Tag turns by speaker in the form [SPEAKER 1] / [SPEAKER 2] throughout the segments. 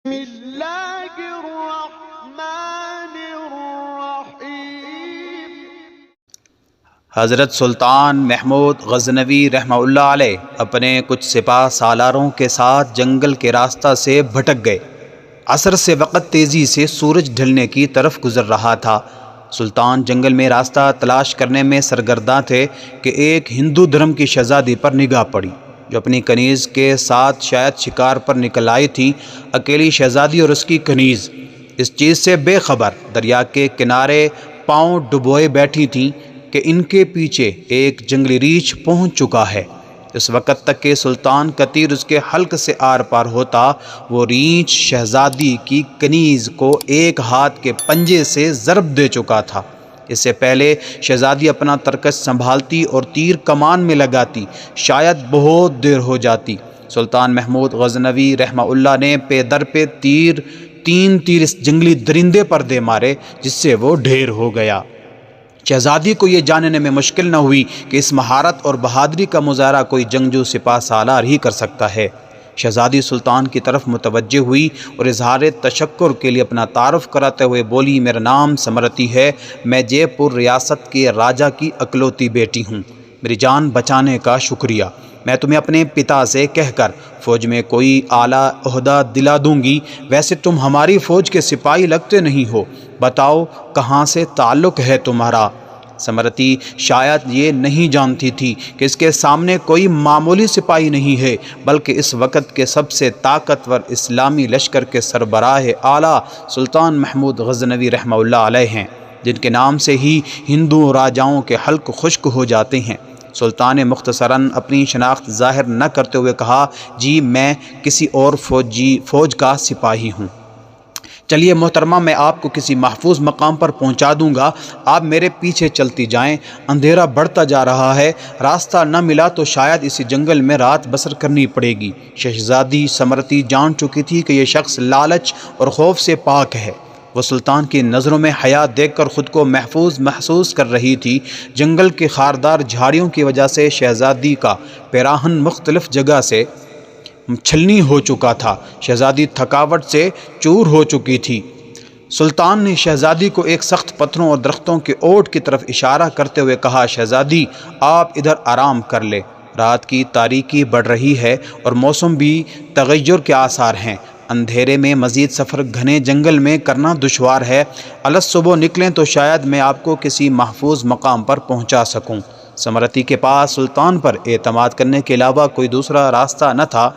[SPEAKER 1] اللہ الرحمن الرحیم۔
[SPEAKER 2] حضرت سلطان محمود غزنوی رحمہ اللہ علیہ اپنے کچھ سپاہ سالاروں کے ساتھ جنگل کے راستہ سے بھٹک گئے۔ عصر سے وقت تیزی سے سورج ڈھلنے کی طرف گزر رہا تھا۔ سلطان جنگل میں راستہ تلاش کرنے میں سرگرداں تھے کہ ایک ہندو دھرم کی شہزادی پر نگاہ پڑی، جو اپنی کنیز کے ساتھ شاید شکار پر نکل آئی تھی۔ اکیلی شہزادی اور اس کی کنیز اس چیز سے بے خبر دریا کے کنارے پاؤں ڈبوئے بیٹھی تھیں کہ ان کے پیچھے ایک جنگلی ریچھ پہنچ چکا ہے۔ اس وقت تک کہ سلطان کا تیر اس کے حلق سے آر پار ہوتا، وہ ریچھ شہزادی کی کنیز کو ایک ہاتھ کے پنجے سے ضرب دے چکا تھا۔ اس سے پہلے شہزادی اپنا ترکش سنبھالتی اور تیر کمان میں لگاتی، شاید بہت دیر ہو جاتی۔ سلطان محمود غزنوی رحمہ اللہ نے پے در پہ تین تیر اس جنگلی درندے پر دے مارے، جس سے وہ ڈھیر ہو گیا۔ شہزادی کو یہ جاننے میں مشکل نہ ہوئی کہ اس مہارت اور بہادری کا مظاہرہ کوئی جنگجو سپاہ سالار ہی کر سکتا ہے۔ شہزادی سلطان کی طرف متوجہ ہوئی اور اظہار تشکر کے لیے اپنا تعارف کراتے ہوئے بولی، میرا نام سمرتی ہے، میں جے پور ریاست کے راجا کی اکلوتی بیٹی ہوں، میری جان بچانے کا شکریہ۔ میں تمہیں اپنے پتا سے کہہ کر فوج میں کوئی اعلیٰ عہدہ دلا دوں گی۔ ویسے تم ہماری فوج کے سپاہی لگتے نہیں ہو، بتاؤ کہاں سے تعلق ہے تمہارا؟ سمرتی شاید یہ نہیں جانتی تھی کہ اس کے سامنے کوئی معمولی سپاہی نہیں ہے، بلکہ اس وقت کے سب سے طاقتور اسلامی لشکر کے سربراہ اعلیٰ سلطان محمود غزنوی رحمہ اللہ علیہ ہیں، جن کے نام سے ہی ہندو راجاؤں کے حلق خشک ہو جاتے ہیں۔ سلطان نے مختصراً اپنی شناخت ظاہر نہ کرتے ہوئے کہا، جی میں کسی اور فوج کا سپاہی ہوں۔ چلیے محترمہ، میں آپ کو کسی محفوظ مقام پر پہنچا دوں گا، آپ میرے پیچھے چلتی جائیں۔ اندھیرا بڑھتا جا رہا ہے، راستہ نہ ملا تو شاید اسی جنگل میں رات بسر کرنی پڑے گی۔ شہزادی سمرتی جان چکی تھی کہ یہ شخص لالچ اور خوف سے پاک ہے۔ وہ سلطان کی نظروں میں حیا دیکھ کر خود کو محفوظ محسوس کر رہی تھی۔ جنگل کی خاردار جھاڑیوں کی وجہ سے شہزادی کا پیراہن مختلف جگہ سے چھلنی ہو چکا تھا، شہزادی تھکاوٹ سے چور ہو چکی تھی۔ سلطان نے شہزادی کو ایک سخت پتھروں اور درختوں کے اوٹ کی طرف اشارہ کرتے ہوئے کہا، شہزادی آپ ادھر آرام کر لیں، رات کی تاریکی بڑھ رہی ہے اور موسم بھی تغیر کے آثار ہیں، اندھیرے میں مزید سفر گھنے جنگل میں کرنا دشوار ہے، الصبح نکلیں تو شاید میں آپ کو کسی محفوظ مقام پر پہنچا سکوں۔ سمرتی کے پاس سلطان پر اعتماد کرنے کے علاوہ کوئی دوسرا راستہ نہ تھا۔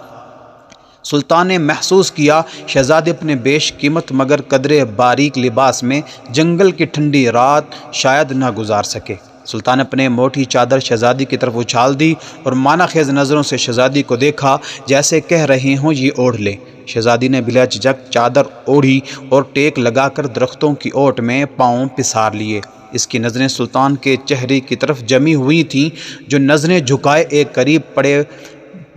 [SPEAKER 2] سلطان نے محسوس کیا شہزادی اپنے بیش قیمت مگر قدرے باریک لباس میں جنگل کی ٹھنڈی رات شاید نہ گزار سکے۔ سلطان نے اپنے موٹی چادر شہزادی کی طرف اچھال دی اور مانا خیز نظروں سے شہزادی کو دیکھا، جیسے کہہ رہے ہوں یہ اوڑھ لے۔ شہزادی نے بلا جھجک چادر اوڑھی اور ٹیک لگا کر درختوں کی اوٹ میں پاؤں پسار لیے۔ اس کی نظریں سلطان کے چہرے کی طرف جمی ہوئی تھیں، جو نظریں جھکائے ایک قریب پڑے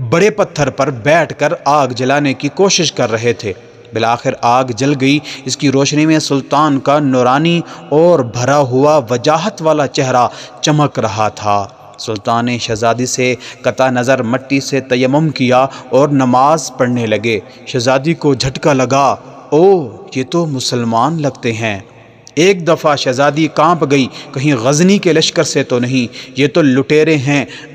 [SPEAKER 2] بڑے پتھر پر بیٹھ کر آگ جلانے کی کوشش کر رہے تھے۔ بالآخر آگ جل گئی۔ اس کی روشنی میں سلطان کا نورانی اور بھرا ہوا وجاہت والا چہرہ چمک رہا تھا۔ سلطان نے شہزادی سے قطع نظر مٹی سے تیمم کیا اور نماز پڑھنے لگے۔ شہزادی کو جھٹکا لگا، اوہ یہ تو مسلمان لگتے ہیں۔ ایک دفعہ شہزادی کانپ گئی، کہیں غزنی کے لشکر سے تو نہیں، یہ تو لٹیرے ہیں،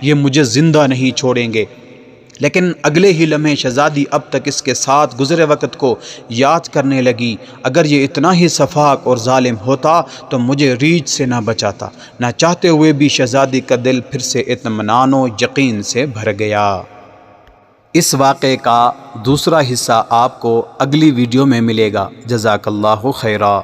[SPEAKER 2] یہ مجھے زندہ نہیں چھوڑیں گے۔ لیکن اگلے ہی لمحے شہزادی اب تک اس کے ساتھ گزرے وقت کو یاد کرنے لگی، اگر یہ اتنا ہی سفاک اور ظالم ہوتا تو مجھے ریچھ سے نہ بچاتا۔ نہ چاہتے ہوئے بھی شہزادی کا دل پھر سے اطمینان و یقین سے بھر گیا۔ اس واقعے کا دوسرا حصہ آپ کو اگلی ویڈیو میں ملے گا۔ جزاک اللہ خیرا۔